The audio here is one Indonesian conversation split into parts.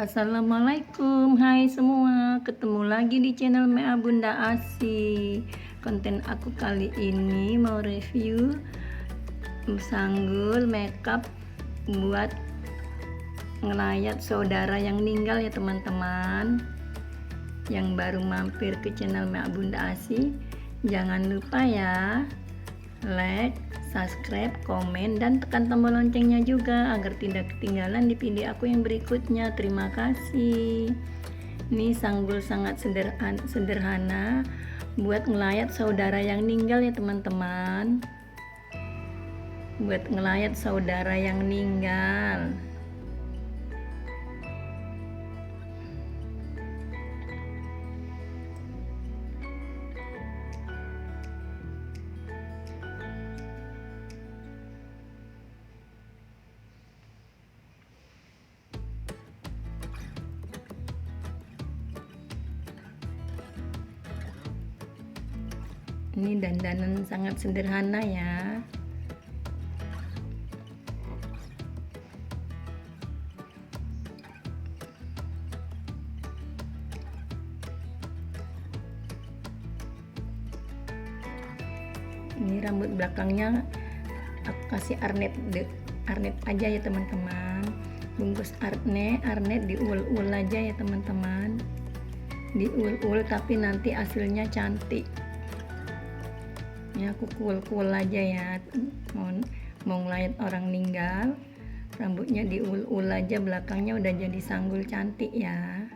Assalamualaikum, hai semua, ketemu lagi di channel Mea Bunda Asi. Konten aku kali ini mau review sanggul makeup buat ngelayat saudara yang meninggal ya teman-teman. Yang baru mampir ke channel Mea Bunda Asi, jangan lupa ya like, subscribe, komen, dan tekan tombol loncengnya juga agar tidak ketinggalan di video aku yang berikutnya. Terima kasih. Ini sanggul sangat sederhana buat ngelayat saudara yang meninggal ya teman-teman. Buat ngelayat saudara yang meninggal. Ini dandanan sangat sederhana ya. Ini rambut belakangnya aku kasih arnet aja ya teman-teman. Bungkus arnet diul-ul aja ya teman-teman. Diul-ul tapi nanti hasilnya cantik. Ini aku kul aja ya, mau ngelayat orang meninggal, rambutnya diul-ul aja, belakangnya udah jadi sanggul cantik ya.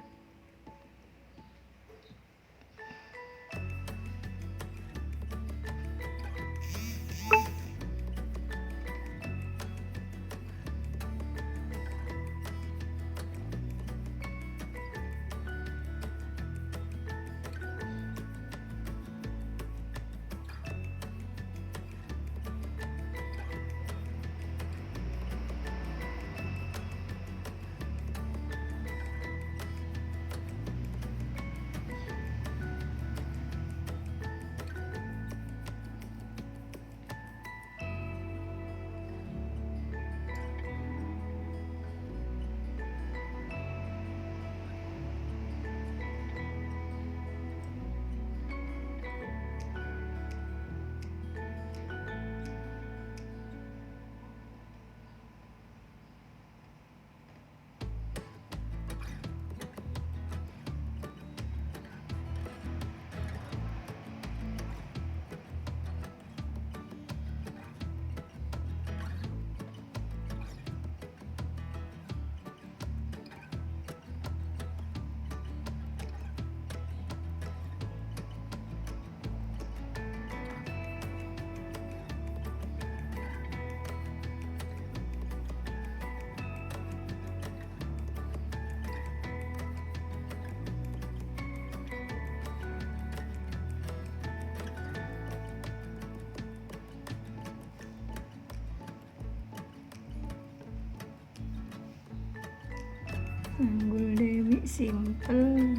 Sanggul Dewi simple,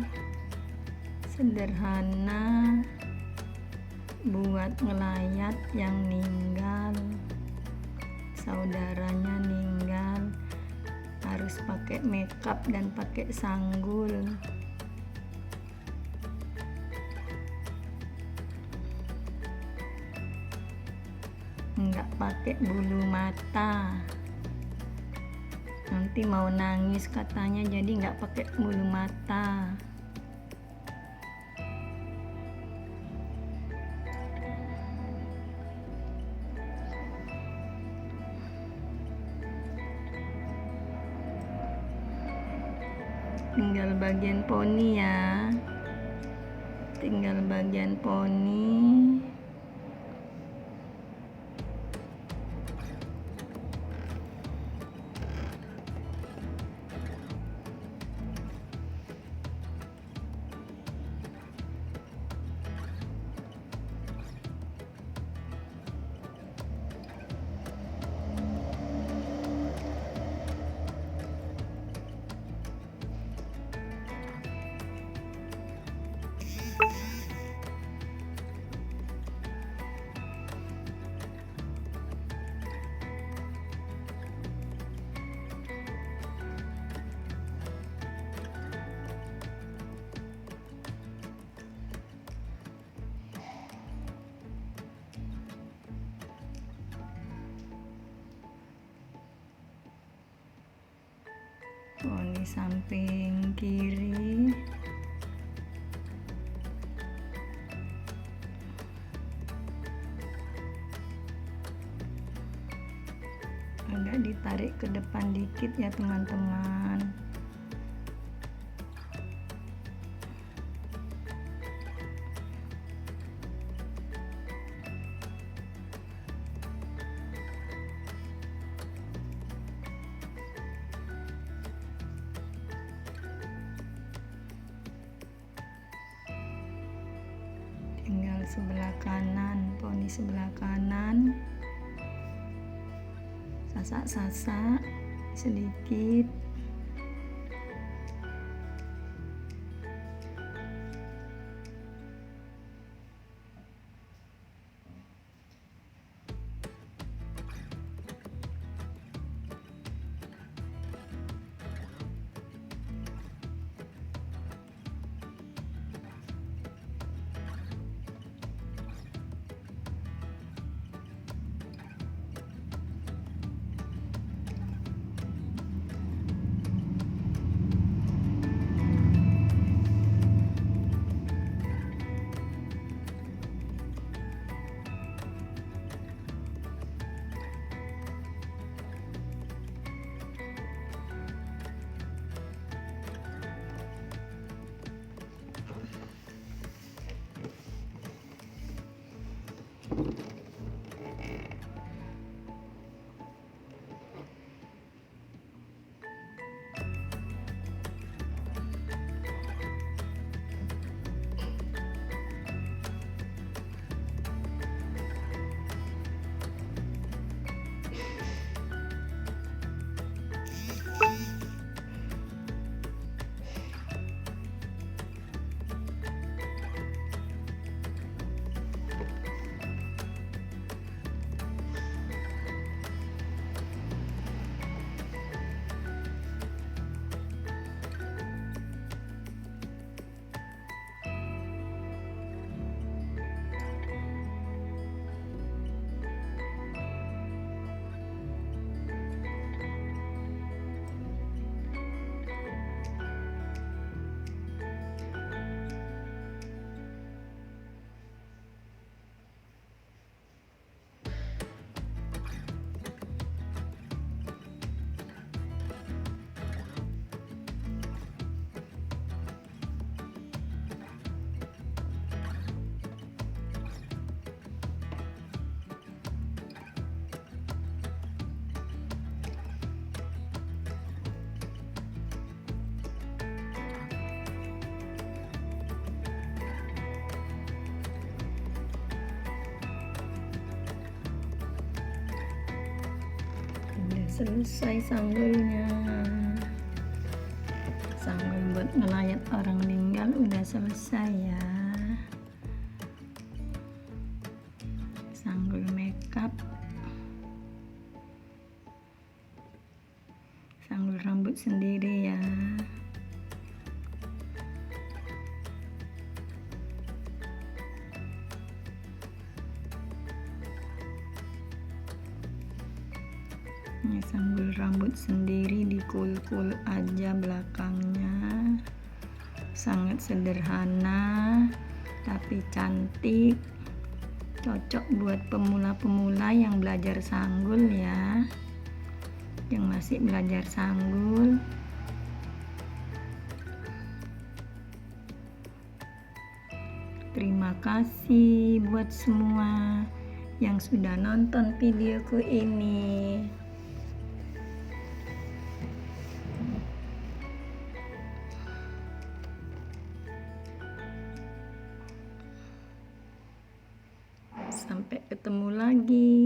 sederhana, buat ngelayat yang ninggal, saudaranya ninggal, harus pakai makeup dan pakai sanggul. Nggak pakai bulu mata, nanti mau nangis katanya, jadi nggak pakai bulu mata. Tinggal bagian poni ya, tinggal bagian poni. poni samping kiri, agak ditarik ke depan dikit ya teman-teman. Tinggal sebelah kanan, poni sebelah kanan, sasak-sasak sedikit. Selesai sanggulnya. Sanggul buat ngelayat orang meninggal udah selesai ya. Sanggul makeup, sanggul rambut sendiri ya. Ini sanggul rambut sendiri, dikul-kul aja belakangnya. Sangat sederhana tapi cantik, cocok buat pemula-pemula yang belajar sanggul ya, yang masih belajar sanggul. Terima kasih buat semua yang sudah nonton videoku ini. Sampai ketemu lagi.